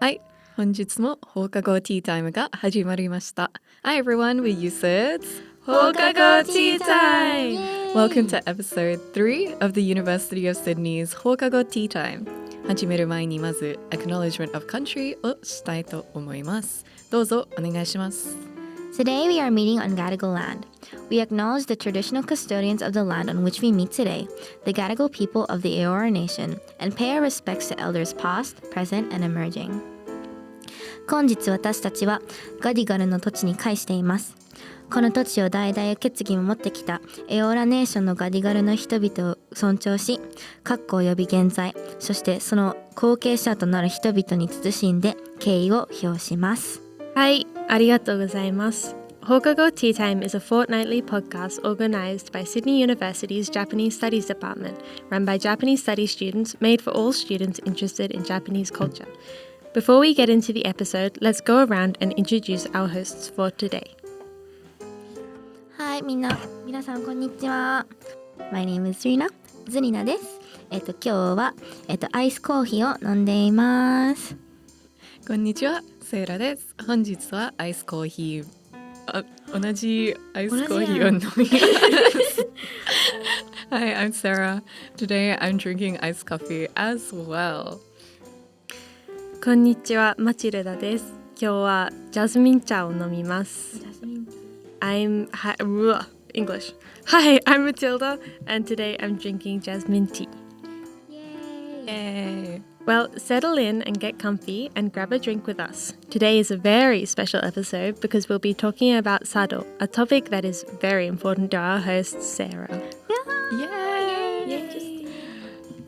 はい、本日も放課後ティータイムが始まりました。Hi everyone, we USYD Houkago Tea Time! Welcome to episode 3 of the University of Sydney's Houkago Tea Time. 始める前にまず Acknowledgement of Country をしたいと思います。どうぞお願いします。Today we are meeting on Gadigal land. We acknowledge the traditional custodians of the land on which we meet today, the Gadigal people of the Eora Nation, and pay our respects to elders past, present, and emerging. 本日私たちはガディガルの土地に帰しています。この土地を代々受け継ぎ守ってきたエオーラネーションのガディガルの人々を尊重し、括弧及び現在、そしてその後継者となる人々に慎んで敬意を表します。はい、ありがとうございます。Houkago Tea Time is a fortnightly podcast organized by Sydney University's Japanese Studies Department, run by Japanese studies students, made for all students interested in Japanese culture. Before we get into the episode, let's go around and introduce our hosts for today. はい、皆さんこんにちは。My name is Czarina、ズリナです。今日はアイスコーヒーを飲んでいます。こんにちは、セイラです。本日はアイスコーヒー、同じアイスコーヒーを飲みます。Hi, I'm Sarah. Today I'm drinking iced coffee as well. こんにちは、マチルダです。今日はジャスミン茶を飲みます。English. Hi, I'm Matilda, and today I'm drinking jasmine tea. Yay! Well, settle in and get comfy and grab a drink with us. Today is a very special episode because we'll be talking about Sado, a topic that is very important to our host, Sarah. Yay!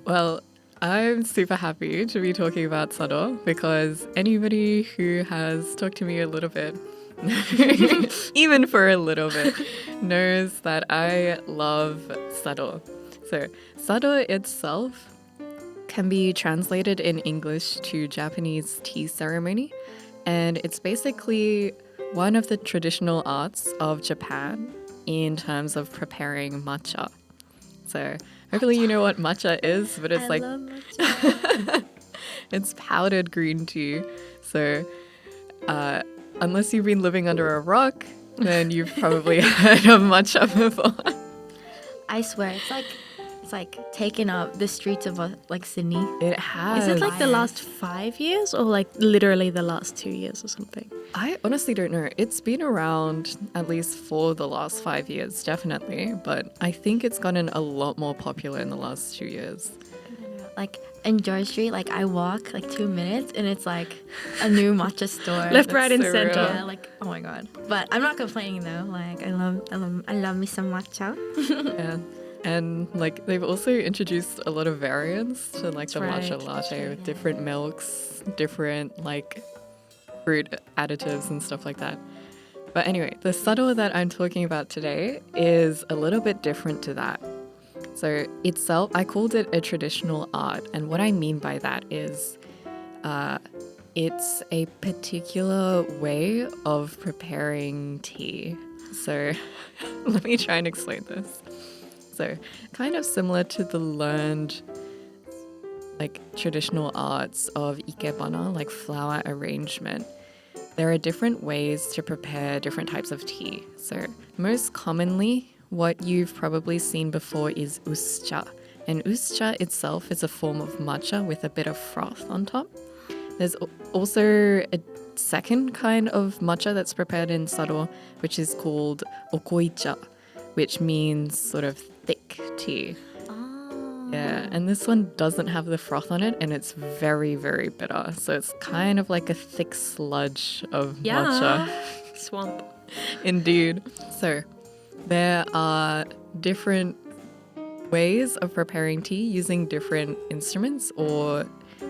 Well, I'm super happy to be talking about Sado because anybody who has talked to me a little bit, even for a little bit, knows that I love Sado. So, Sado itself can be translated in English to Japanese tea ceremony, and it's basically one of the traditional arts of Japan in terms of preparing matcha. So hopefully you know what matcha is, but it's I love matcha. it's powdered green tea. So unless you've been living under a rock, then you've probably heard of matcha before. I swear, it's like taken up the streets of Sydney. It has. Is it like the last 5 years or like literally the last 2 years or something? I honestly don't know. It's been around at least for the last 5 years, definitely. But I think it's gotten a lot more popular in the last 2 years. Like in George Street, like I walk like 2 minutes and it's like a new matcha store. Left, right, and so center. real. Yeah, like oh my god. But I'm not complaining though. Like I love me some matcha. Yeah. And like they've also introduced a lot of variants to like the That's matcha right. latte with different milks, different like fruit additives and stuff like that. But anyway, the Sado that I'm talking about today is a little bit different to that. So itself, I called it a traditional art, and what I mean by that is it's a particular way of preparing tea. So let me try and explain this. So kind of similar to the learned like traditional arts of ikebana, like flower arrangement. There are different ways to prepare different types of tea. So most commonly, what you've probably seen before is uscha. And uscha itself is a form of matcha with a bit of froth on top. There's also a second kind of matcha that's prepared in Sado, which is called okoicha, which means sort of thick tea. Oh. Yeah, and this one doesn't have the froth on it, and it's very, very bitter. So it's kind of like a thick sludge of matcha. Swamp. Indeed. So there are different ways of preparing tea using different instruments or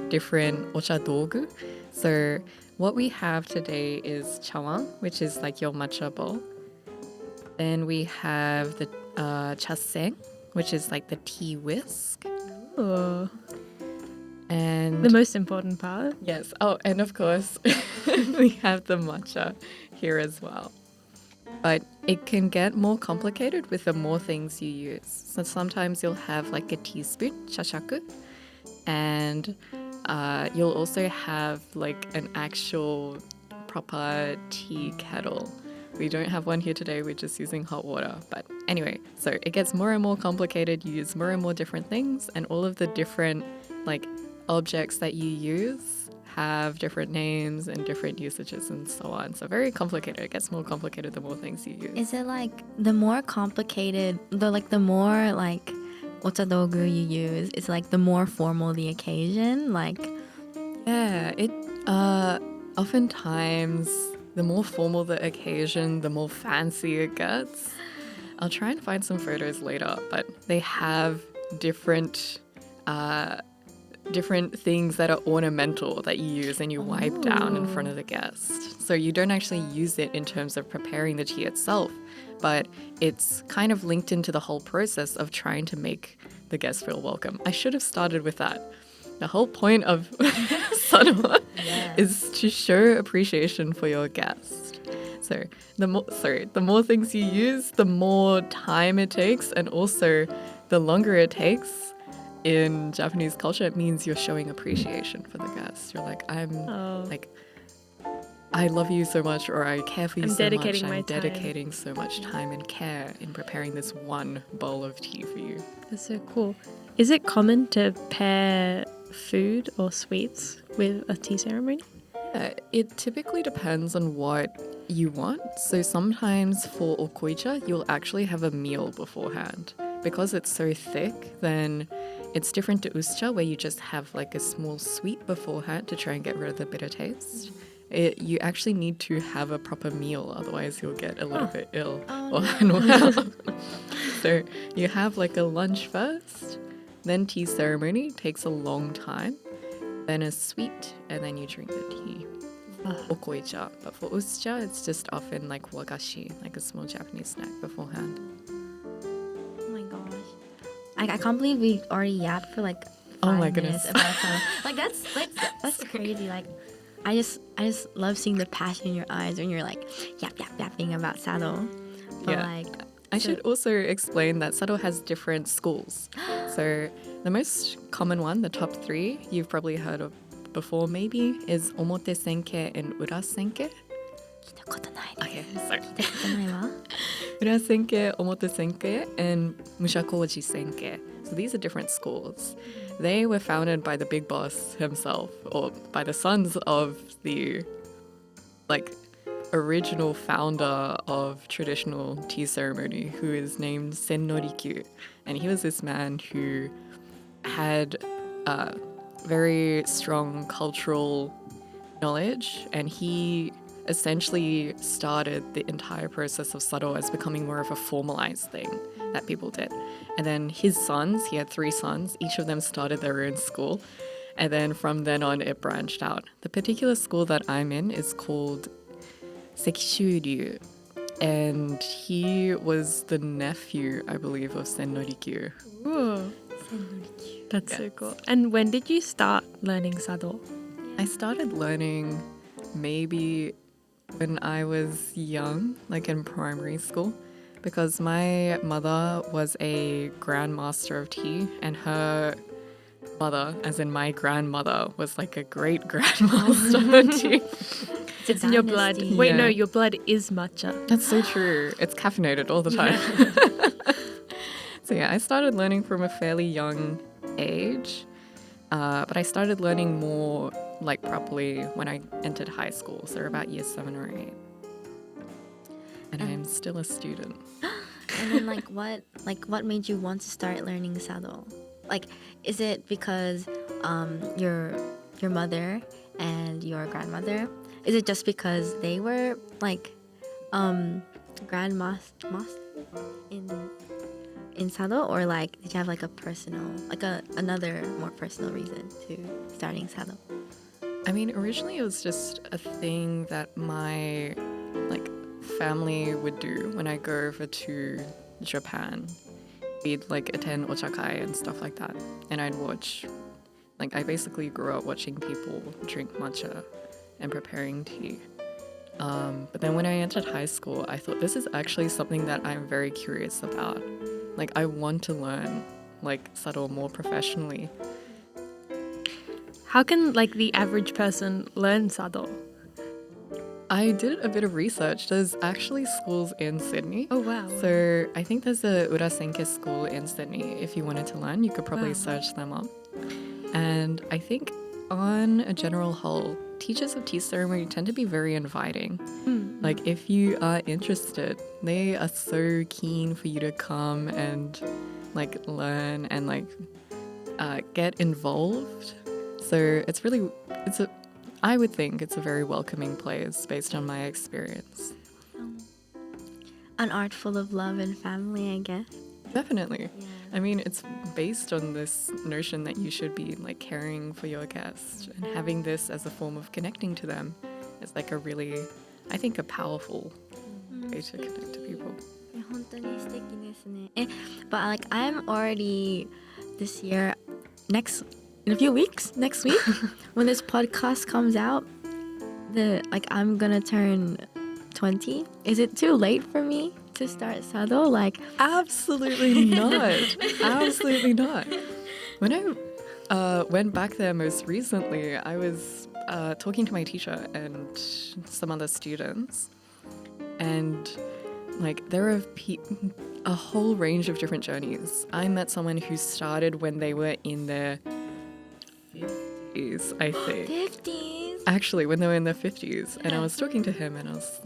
different ocha dogu. So what we have today is chawan, which is like your matcha bowl. Then we have the chaseng, which is like the tea whisk. Oh, And the most important part. yes. Oh, and of course, we have the matcha here as well. But it can get more complicated with the more things you use. So sometimes you'll have like a teaspoon, shashaku, and you'll also have like an actual proper tea kettle. We don't have one here today, we're just using hot water. But anyway, so it gets more and more complicated. You use more and more different things, and all of the different like objects that you use have different names and different usages and so on. So very complicated. It gets more complicated the more things you use. Is it like the more complicated, the more like ochadogu you use, it's like the more formal the occasion? Like, Yeah, it oftentimes the more formal the occasion, the more fancy it gets. I'll try and find some photos later, but they have different things that are ornamental that you use and you wipe down in front of the guest. So you don't actually use it in terms of preparing the tea itself, but it's kind of linked into the whole process of trying to make the guest feel welcome. I should have started with that. The whole point of Sado is to show appreciation for your guest. So the more things you use, the more time it takes, and also the longer it takes. In Japanese culture, it means you're showing appreciation for the guest. You're like, I love you so much, or I care for you so much. I'm dedicating so much time and care in preparing this one bowl of tea for you. That's so cool. Is it common to pair food or sweets with a tea ceremony? Yeah, it typically depends on what you want. So sometimes for okoicha, you'll actually have a meal beforehand. Because it's so thick, then it's different to uscha, where you just have like a small sweet beforehand to try and get rid of the bitter taste. You actually need to have a proper meal, otherwise you'll get a little bit ill or unwell. So you have like a lunch first, then tea ceremony takes a long time, then a sweet, and then you drink the tea. Okoicha. But for uscha, it's just often like wagashi, like a small Japanese snack beforehand. oh my gosh, I can't believe we already yapped for like 5 minutes about Sado. Like that's crazy. Like I just love seeing the passion in your eyes when you're like yapping about Sado. But like I should also explain that Sado has different schools. So the most common one, the top 3, you've probably heard of before maybe, is Omote Senke and Ura Senke. 聞いたことない。 Okay, sorry. 聞いたことないわ。 Ura Senke, Omote Senke, and Mushakoji Senke. So these are different schools. They were founded by the big boss himself, or by the sons of the original founder of traditional tea ceremony, who is named Sennorikyu. And he was this man who had very strong cultural knowledge, and he essentially started the entire process of Sado as becoming more of a formalized thing that people did. And then his sons, he had 3 sons, each of them started their own school, and then from then on it branched out. The particular school that I'm in is called Sekishuryu, and he was the nephew, I believe, of Sennorikyu. Ooh, that's so cool. And when did you start learning Sado? I started learning maybe when I was young, like in primary school, because my mother was a grandmaster of tea, and her mother, as in my grandmother, was like a great grandmaster of tea. It's in your blood. Dynasty. Wait, Yeah. no, your blood is matcha. That's so true. It's caffeinated all the time. So yeah, I started learning from a fairly young age, but I started learning more like properly when I entered high school, so about year 7 or 8. And I'm still a student. And then what made you want to start learning Sado? Like, is it because your mother and your grandmother? Is it just because they were like grandmaster in Sado, or like did you have like a personal, like another more personal reason to starting Sado? I mean, originally it was just a thing that my family would do when I go over to Japan. We'd attend ochakai and stuff like that, and I'd watch. I basically grew up watching people drink matcha and preparing tea. But then when I entered high school, I thought this is actually something that I'm very curious about. I want to learn Sado more professionally. How can like the average person learn Sado? I did a bit of research. There's actually schools in Sydney. Oh wow. So I think there's a Urasenke school in Sydney. If you wanted to learn, you could probably Wow. search them up. And I think on a general whole, teachers of tea ceremony tend to be very inviting. Like if you are interested, they are so keen for you to come and like learn and like get involved. So I would think it's a very welcoming place based on my experience. An art full of love and family, I guess. Definitely. I mean, it's based on this notion that you should be like caring for your guest, and having this as a form of connecting to them is like a really, I think, a powerful way to connect to people. 本当に素敵ですね。But like I'm already this year, in a few weeks, next week, when this podcast comes out, I'm gonna turn 20. Is it too late for me to start Sado? Like, Absolutely not. Absolutely not. When I went back there most recently, I was talking to my teacher and some other students, and like there are a whole range of different journeys. I met someone who started when they were in their 50s, I think. 50s. Actually, when they were in their 50s. And I was talking to him and I was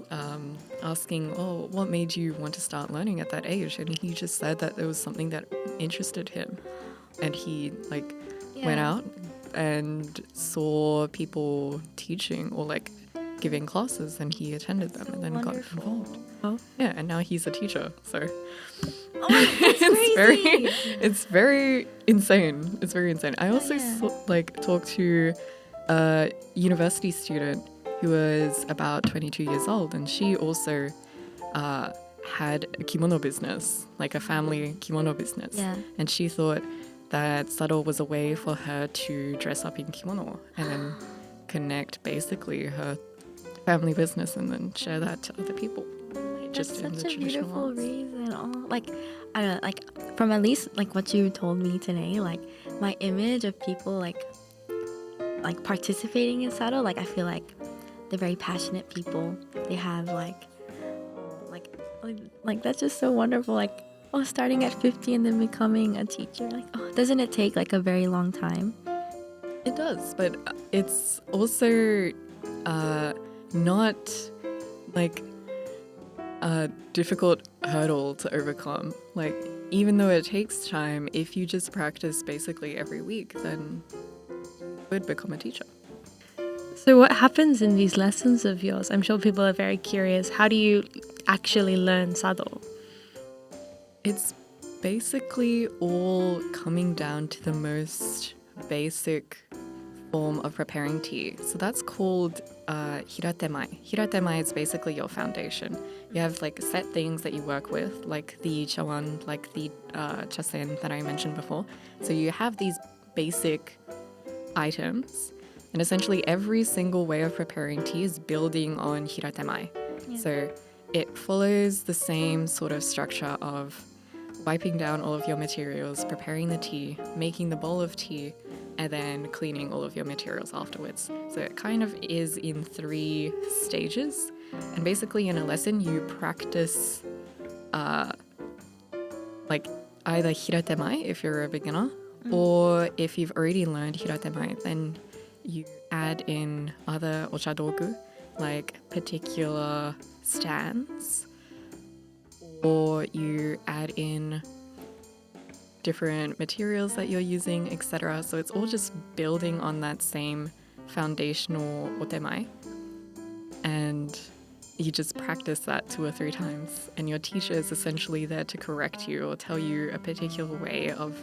asking, oh, what made you want to start learning at that age? And he just said that there was something that interested him. And he went out and saw people teaching or like giving classes, and he attended them and then got involved. Oh. Yeah, and now he's a teacher. So Oh my God, that's crazy. it's very insane. It's very insane. I also talked to a university student who was about 22 years old, and she also had a kimono business, like a family kimono business. Yeah. And she thought that Sado was a way for her to dress up in kimono and then connect basically her family business and then share that to other people. That's in the such a traditional beautiful arts. reason. Oh, like I don't know, like from at least like what you told me today, like my image of people like participating in Sado, like I feel like they're very passionate people. They have like that's just so wonderful. Like starting at 50 and then becoming a teacher. Like doesn't it take like a very long time? It does, but it's also not like a difficult hurdle to overcome. Like, even though it takes time, if you just practice basically every week, then you would become a teacher. So what happens in these lessons of yours? I'm sure people are very curious. How do you actually learn Sado? It's basically all coming down to the most basic form of preparing tea. So that's called hiratemai. Hiratemai is basically your foundation. You have like set things that you work with, like the chawan, like the chasen that I mentioned before. So you have these basic items, and essentially every single way of preparing tea is building on hiratemai. Yeah. So it follows the same sort of structure of wiping down all of your materials, preparing the tea, making the bowl of tea, and then cleaning all of your materials afterwards. So it kind of is in 3 stages. And basically in a lesson, you practice like either hiratemai if you're a beginner, or if you've already learned hiratemai, then you add in other ochadogu, like particular stands, or you add in different materials that you're using, etc. So it's all just building on that same foundational otemai, and you just practice that 2 or 3 times, and your teacher is essentially there to correct you or tell you a particular way of,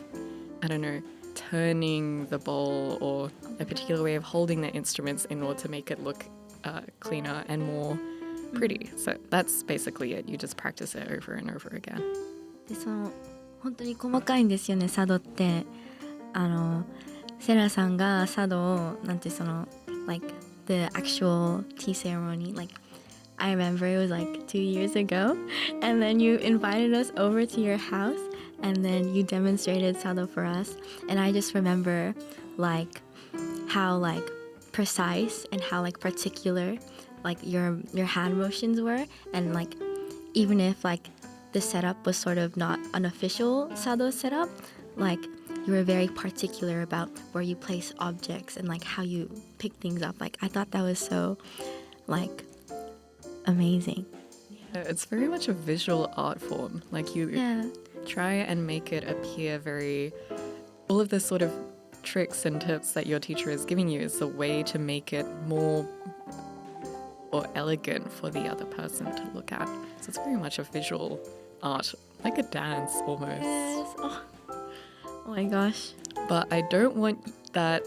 I don't know, turning the bowl or a particular way of holding the instruments in order to make it look cleaner and more pretty. So that's basically it. You just practice it over and over again. で本当に細かいんですよね、サドって。セラさんがサドをなんてlike the actual tea ceremony, like I remember it was like 2 years ago, and then you invited us over to your house, and then you demonstrated Sado for us, and I just remember like how like precise and how like particular like your hand motions were, and like even if like the setup was sort of not an official Sado setup, like you were very particular about where you place objects and like how you pick things up. Like I thought that was so like amazing. It's very much a visual art form. Like you Yeah. try and make it appear very, all of the sort of tricks and tips that your teacher is giving you is a way to make it more or elegant for the other person to look at. So it's very much a visual art, like a dance almost. Yes. Oh my gosh. But I don't want that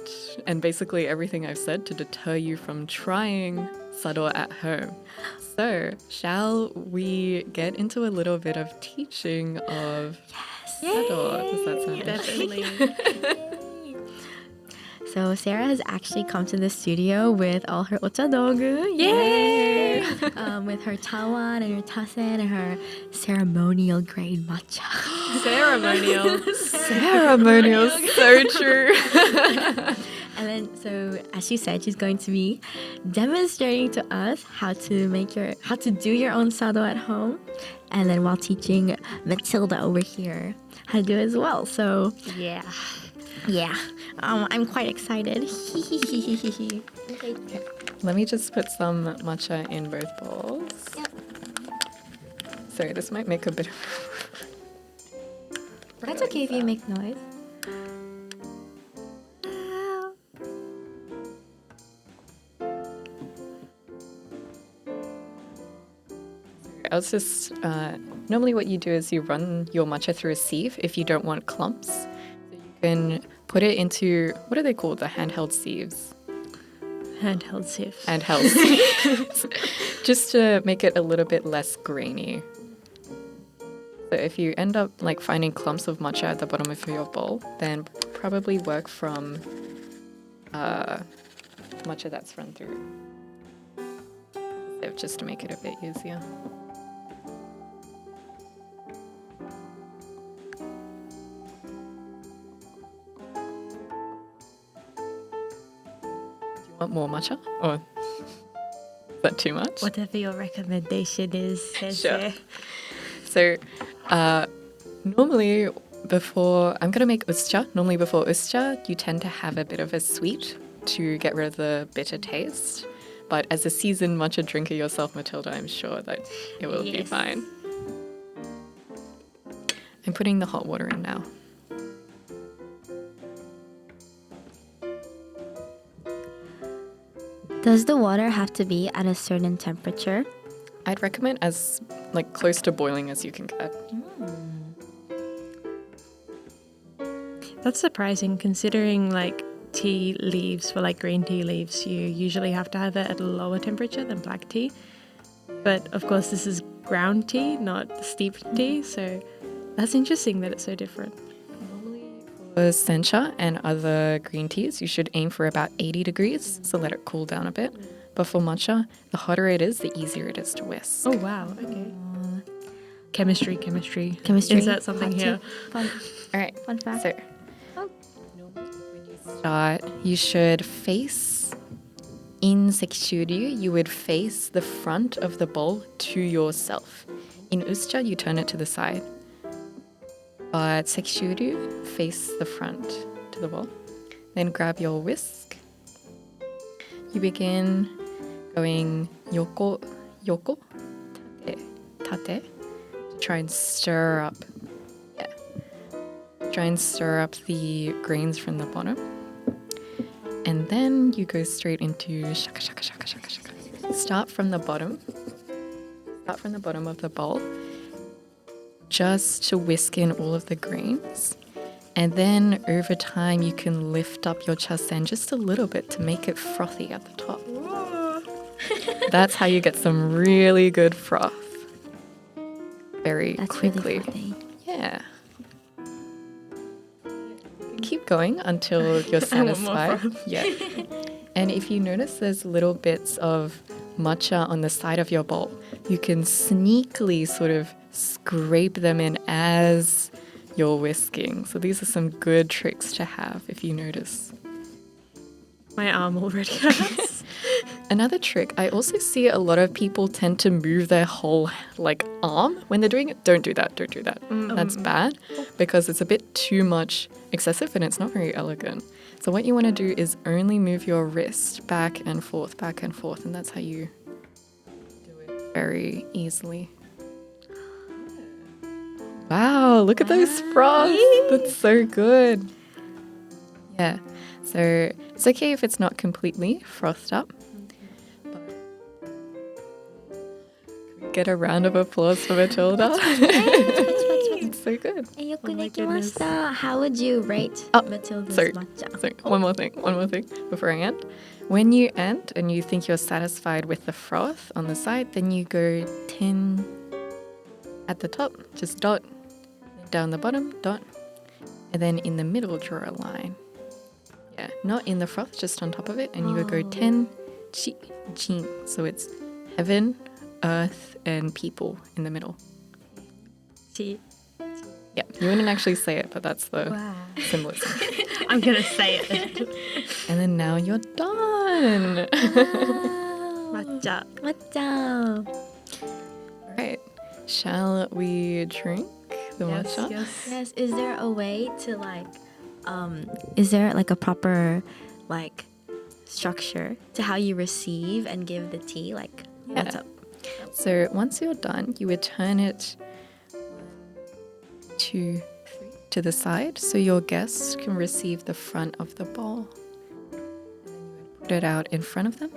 and basically everything I've said to deter you from trying Sado at home. So, shall we get into a little bit of teaching of Sado? Does that sound Definitely. So Sarah has actually come to the studio with all her ochadogu. Yay! With her tawan and her tasen and her ceremonial grade matcha. Ceremonial. ceremonial? So true. And then, so as she said, she's going to be demonstrating to us how to do your own sado at home, and then while teaching Matilda over here how to do it as well. So Yeah. yeah, I'm quite excited. Let me just put some matcha in both bowls. Yep. Sorry, this might make a bit of... That's okay if you make noise. I was just... normally what you do is you run your matcha through a sieve if you don't want clumps. So you can put it into... What are they called? The handheld sieves? Handheld sieve. Handheld sieves. Just to make it a little bit less grainy. So if you end up like finding clumps of matcha at the bottom of your bowl, then probably work from matcha that's run through. So just to make it a bit easier. Do you want more matcha? Or is that too much? Whatever your recommendation is, Sure. So, normally before, I'm going to make uscha. Normally before uscha, you tend to have a bit of a sweet to get rid of the bitter taste. But as a seasoned matcha drinker yourself, Matilda, I'm sure that it will be Yes. fine. I'm putting the hot water in now. Does the water have to be at a certain temperature? I'd recommend as like close to boiling as you can get. That's surprising considering like tea leaves, for like green tea leaves, you usually have to have it at a lower temperature than black tea. But of course this is ground tea, not steeped tea, so that's interesting that it's so different. For sencha and other green teas, you should aim for about 80 degrees, so let it cool down a bit. But for matcha, the hotter it is, the easier it is to whisk. Oh wow, okay. Chemistry. Chemistry. Insert something Hot here. tip. Fun, All right, fun fact. so when you start, you should face in sekshuryu, you would face the front of the bowl to yourself. In uscha, you turn it to the side. But sekshuryu, face the front to the bowl. Then grab your whisk. You begin going yoko, tate, tate, to try and stir up. Yeah. Try and stir up the grains from the bottom. And then you go straight into shaka, shaka, shaka, shaka, shaka. Start from the bottom. Start from the bottom of the bowl. Just to whisk in all of the grains. And then over time, you can lift up your chasen just a little bit to make it frothy at the top. That's how you get some really good froth. Very That's quickly. really frothy. Yeah. Keep going until you're I want more satisfied. froth. Yeah. And if you notice there's little bits of matcha on the side of your bowl, you can sneakily sort of scrape them in as you're whisking. So these are some good tricks to have if you notice. My arm already hurts. Another trick, I also see a lot of people tend to move their whole arm when they're doing it. Don't do that. That's bad because it's a bit too much excessive and it's not very elegant. So what you want to do is only move your wrist back and forth, and that's how you do it very easily. Wow, look at those frogs. That's so good. Yeah, so it's okay if it's not completely frothed up. Get a round of applause for Matilda. It's so good. よくできました。How would you rate Matilda's Sorry, matcha? sorry. One more thing before I end. When you end and you think you're satisfied with the froth on the side, then you go 10 at the top, just dot, down the bottom, dot, and then in the middle draw a line. Yeah, not in the froth, just on top of it, and you would go 10, chi, jin. So it's heaven, earth, and people in the middle. Chi. Yeah, you wouldn't actually say it, but that's the symbolism. I'm going to say it. And then now you're done. Matcha. Matcha. All right, shall we drink the matcha? Yes. Is there a way to is there a proper structure to how you receive and give the tea? What's up? So once you're done, you would turn it 2, 3 to the side so your guests can receive the front of the bowl. And then you would put it out in front of them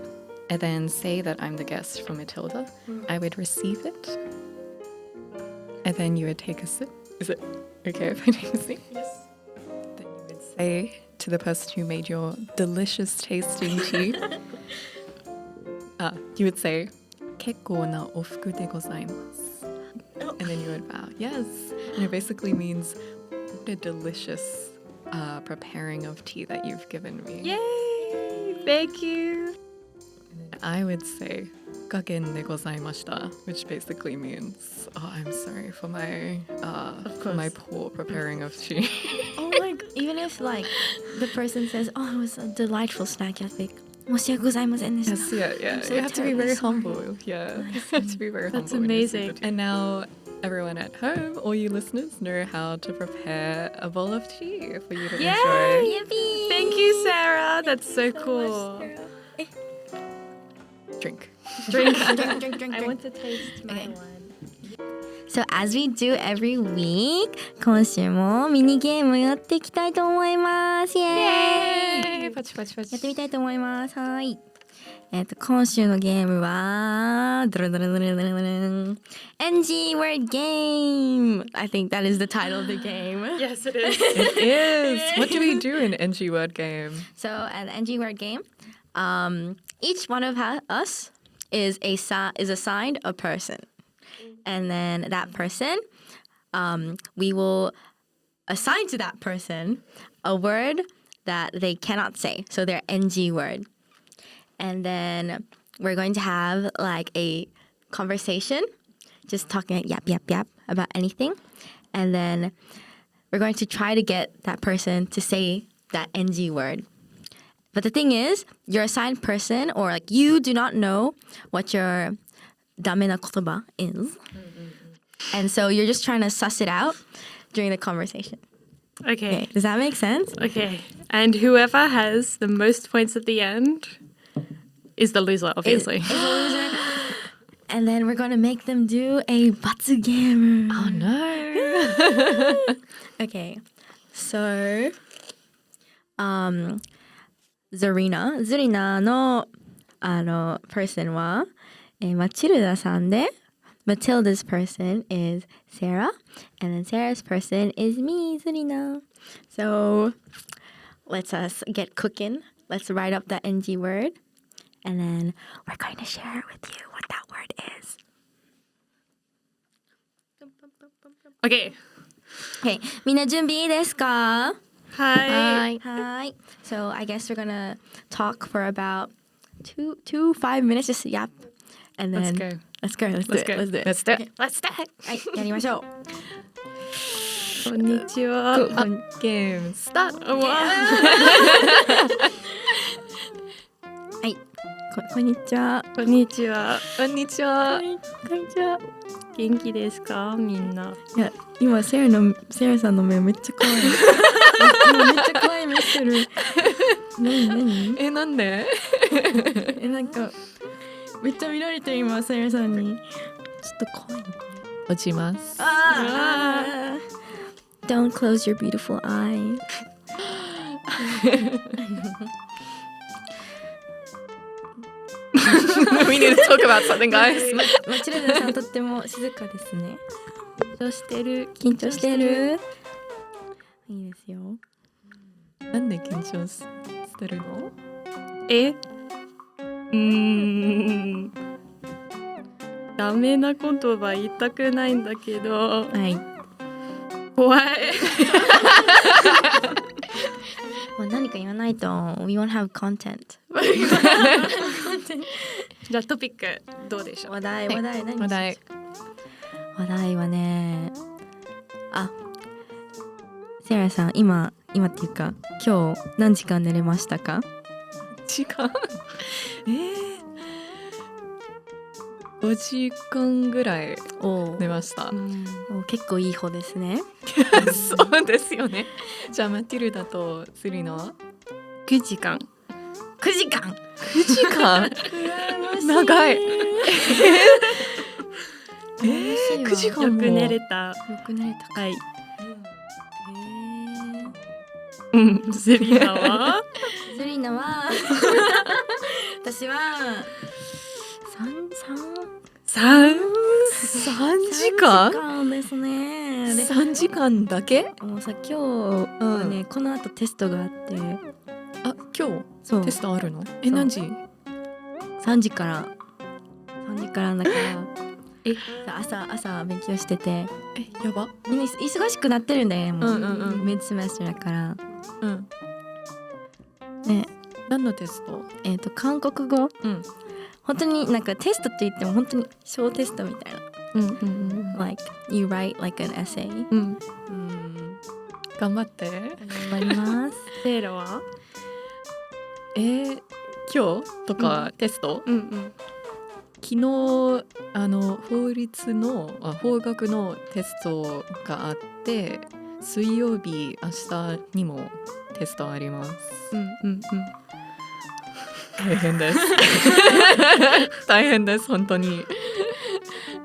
and then say that I'm the guest from Matilda. I would receive it. And then you would take a sip. Is it okay if I take a sip? Yes. Then you would say to the person who made your delicious tasting tea, you would say, 結構なおふくでございます. And then you would bow, yes. And it basically means, what a delicious preparing of tea that you've given me. Yay! Thank you. And then I would say, 加減でございました, which basically means, oh, I'm sorry for my poor preparing of tea. Even if the person says, oh, it was a delightful snack, I think, 申し訳ございませんでした. Yes, yeah. You have to be very humble. Yeah, you have to be very humble. That's amazing. And now everyone at home, all you listeners, know how to prepare a bowl of tea for you to enjoy. Yippee! Thank you, Sarah. That's so cool. Drink. Drink. I want to taste my one. So as we do every week, 今週もミニゲームやっていきたいと思います。イエーイ！パチパチパチ。やってみたいと思います。はい。今週のゲームはNG word game. I think that is the title of the game. Yes, it is. It is. What do we do in NG word game? So an NG word game, each one of us is assigned a person. And then that person, we will assign to that person a word that they cannot say. So their NG word. And then we're going to have a conversation, just talking yap about anything. And then we're going to try to get that person to say that NG word. But the thing is, your assigned person, or you do not know what your ダメな言葉 is. And so you're just trying to suss it out during the conversation. Okay. Does that make sense? Okay. And whoever has the most points at the end is the loser, obviously. Is the loser. And then we're going to make them do a Batsugame. Oh no. Okay. So, Czarina のperson はMatilda さんで Matilda's person is Sarah, and then Sarah's person is me, Czarina. So let's get cooking. Let's write up the NG word, and then we're going to share with you what that word is. Okay. Okay, みんな準備いいですか? Hi. Hi. So I guess we're gonna talk for about 5 minutes, just yap. And then Let's go. Let's do it. Let's do it. Let's do it. はい、やりましょう。こんにちは。Game start. こんにちは。こんにちは。こんにちは。こんにちは。元気ですかみんな。いや、今セラさんの目めっちゃ怖い。今めっちゃ怖い目してる。何？なんで？なんかめっちゃ見られてる今セラさんに。ちょっと怖いの。落ちます。Don't close your beautiful eye. We need to talk about something, guys. マチルダさんとっても静かですね。緊張してる。いいですよ。なんで緊張してるの？ダメな言葉言いたくないんだけど、はい。怖い。もう何か言わないと We won't have content. じゃあトピックどうでしょう。話題何し話題はね、セラさん今っていうか今日何時間寝れましたか？時間5時間ぐらい寝ました。結構いい方ですね。そうですよね。じゃあマティルダとセリナは9時間。9時間9時間長い。9時間もよく寝れた。よく寝れた。はい。セリナはセリナは私は3時間ですね。3時間だけ？もうさ今日はね、この後テストがあって、今そう日テストあるの？何時？3時からだから朝勉強してて、やば。みんな忙しくなってるんだよね。もうミッドセメスターだから。ね、何のテスト？韓国語。本当になんかテストって言っても本当に小テストみたいな。Like you write like an essay. 頑張って。頑張ります。セイラは？今日とかテスト？昨日法学のテストがあって、水曜日明日にもテストあります。大変です。大変です本当に。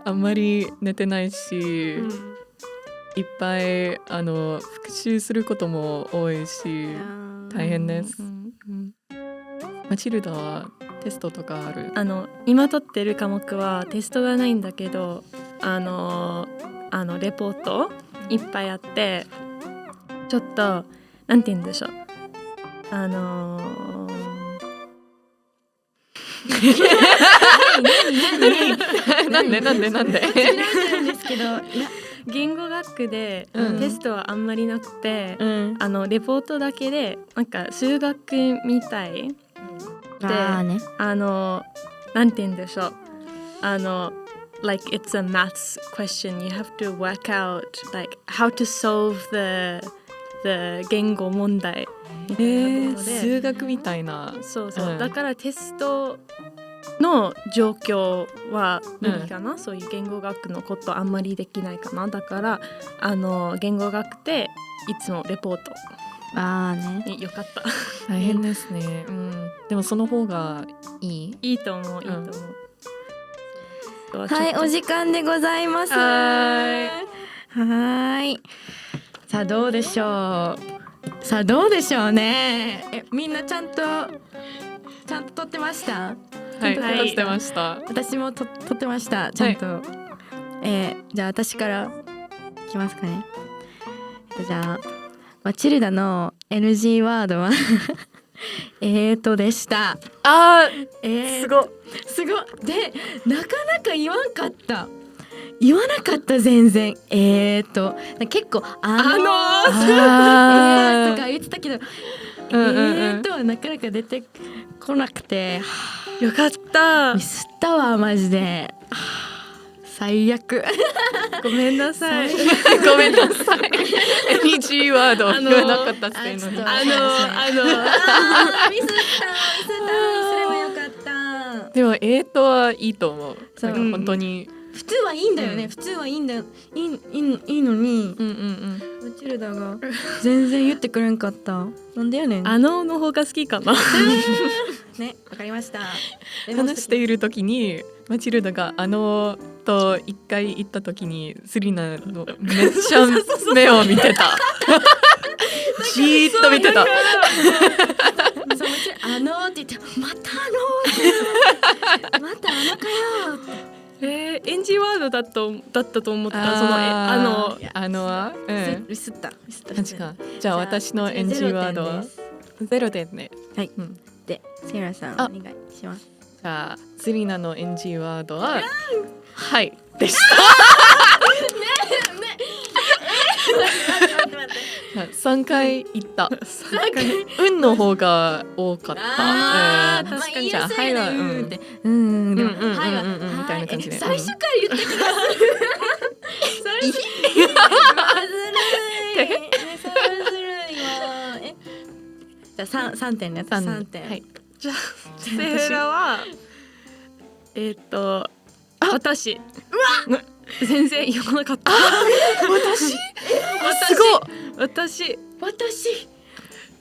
あんまり寝てないし、いっぱい復習することも多いし大変です。マチルダはテストとかある？今取ってる科目はテストがないんだけど、レポートいっぱいあって、ちょっとなんて言うんでしょう、なんで言語学で、テストはあんまりなくて、レポートだけでなんか数学みたいで、なんて言うんでしょう、like it's a maths question, you have to work out like how to solve the 言語問題みたいなことで、数学みたいな。そう、だからテストの状況は無理かな、そういう言語学のことあんまりできないかな。だから言語学でいつもレポート。よかった。大変ですね。でもその方がいいと思う。はい、お時間でございます。はい。さあどうでしょうね。みんなちゃんと撮ってました？はい、撮ってました。私も撮ってました。ちゃんと。じゃあ私からいきますかね。じゃあマチルダの NG ワードはでした。すごで、なかなか言わなかった全然。結構とか言ってたけど、はなかなか出てこなくて、よかった。ミスったわマジで。最悪。ごめんなさい。NG ワード言わなかったっていうのに。ミスった。すればよかった。でもはいいと思う。そうなんか本当に。普通はいいんだよね、うん普通はいいんだよ、いいのに、うんうんマチルダが全然言ってくれんかった。なんでやねん。の方が好きかな。ね、わかりました。うん。話している時にマチルダがと一回行った時にセリナのめっちゃ目を見てた。じーっと見てた。そう、マチルって言って、またまたかよって。NG ワードだったと思った。は、ミスった。確か。じゃあ私の NG ワードは0点ね。はい、うん、でセイラさんお願いします。じゃあセリナの NG ワードははいでした。3回言った。運の方が多かった。確かに。じゃあはいはみたいな感じで。最初から言った気がする。ずるいわ。じゃあ3点ね。3点。はい。じゃあセイラは私。全然言わなかった。私すごい。私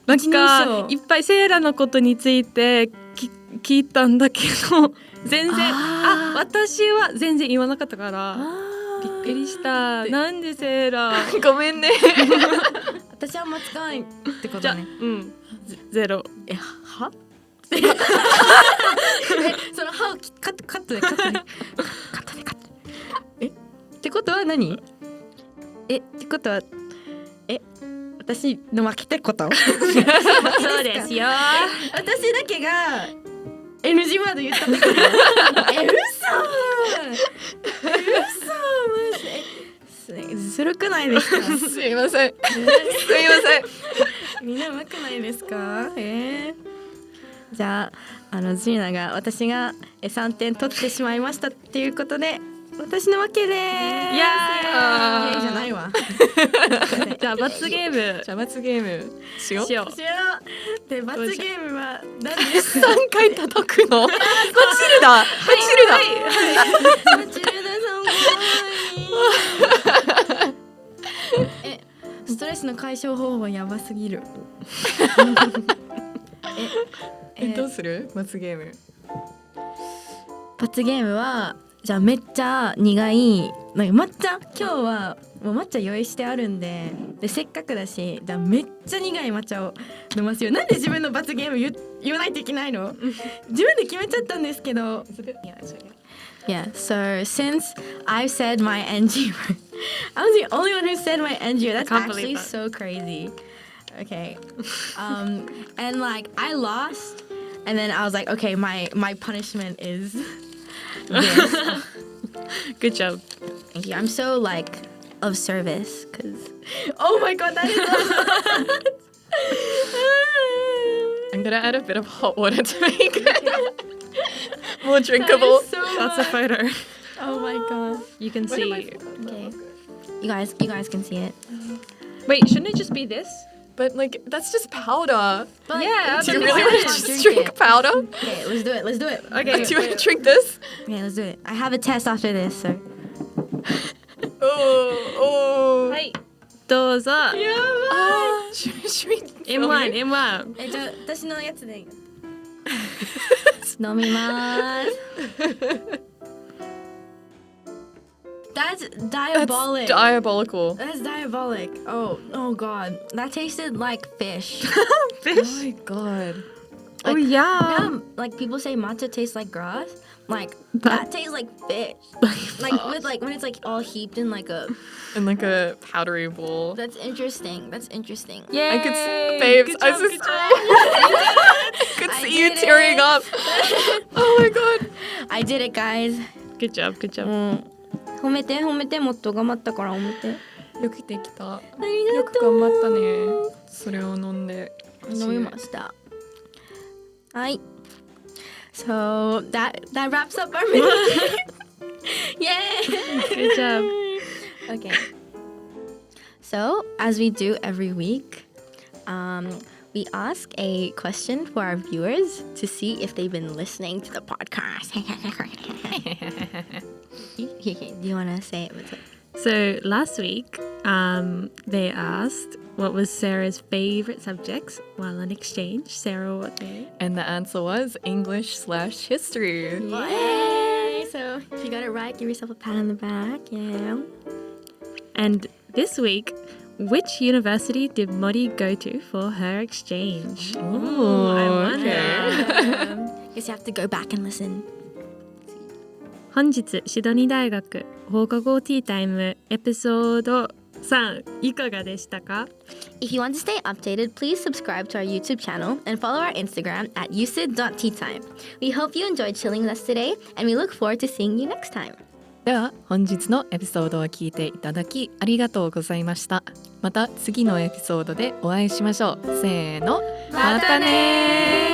なんかいっぱいセイラのことについて聞いたんだけど、全然私は全然言わなかったからびっくりした。なんでセイラ。ごめんね。私は間違いってことじゃね。ゼロ。は？その歯をカットで。ってことは何？ってことは私の負けってこと？そうですよ。私だけが NG ワード言ったってこと？嘘ずるくないですか？すいません。みんなうまくないですか？じゃあジーナが私が3点取ってしまいましたっていうことで私の負けでーす。イエーイじゃないわ。じゃあ罰ゲームしよう。で罰ゲームは何ですか？3回叩くの。マチルダ。マチルダさん怖い。ストレスの解消方法やばすぎる。どうする？罰ゲーム。罰ゲームはじゃあめっちゃ苦い抹茶、今日はもう抹茶用意してあるんでせっかくだしじゃあめっちゃ苦い抹茶を飲ますよ。なんで自分の罰ゲーム言わないといけないの？自分で決めちゃったんですけど。Yeah, so since I've said my NG word, I was the only one who said my NG word. That's actually so crazy. Okay, and like I lost, and then I was like, okay, my punishment is this. Good job. Thank you. I'm so like of service, cause oh my god, that is. I'm gonna add a bit of hot water to make it more drinkable. That's a photo. Oh my god. You can see. Okay. You guys can see it. Wait, shouldn't it just be this? But like that's just powder. But, yeah, Do you really want to just drink powder? Okay, let's do it. Okay. Do you want to drink this? Okay, let's do it. I have a test after this, so. Oh. はい、どうぞ。Should we M1。じゃあ私のやつで飲みます。That's diabolic. That's diabolical. That's diabolic. Oh god. That tasted like fish. Oh my god. Oh yeah. Like people say matcha tastes like grass. Like that tastes like fish. Like with like when it's like all heaped in like a In like a powdery bowl. That's interesting. Yay. I could see, babes. I could see you tearing up. Oh my god. I did it, guys. Good job. 褒めてもっと頑張ったから褒めて。よくできた。ありがよく頑張ったね。それを飲んで。飲みました。はい。So that wraps up our mini. Yay! Good job. Okay. So as we do every week, we ask a question for our viewers to see if they've been listening to the podcast. Do you want to say it, Matilda? So last week, they asked what was Sarah's favorite subjects while on exchange. Sarah, what did? And the answer was English/history. Yay! So if you got it right, give yourself a pat on the back. Yeah. And this week, which university did Mori go to for her exchange? Ooh, I wonder. Guess you have to go back and listen. 本日シドニー大学放課後ティータイムエピソード3いかがでしたか？ If you want to stay updated, please subscribe to our YouTube channel and follow our Instagram at USYD.teatime. We hope you enjoyed chilling with us today, and we look forward to seeing you next time. では本日のエピソードを聞いていただきありがとうございました。また次のエピソードでお会いしましょう。せーの、またねー。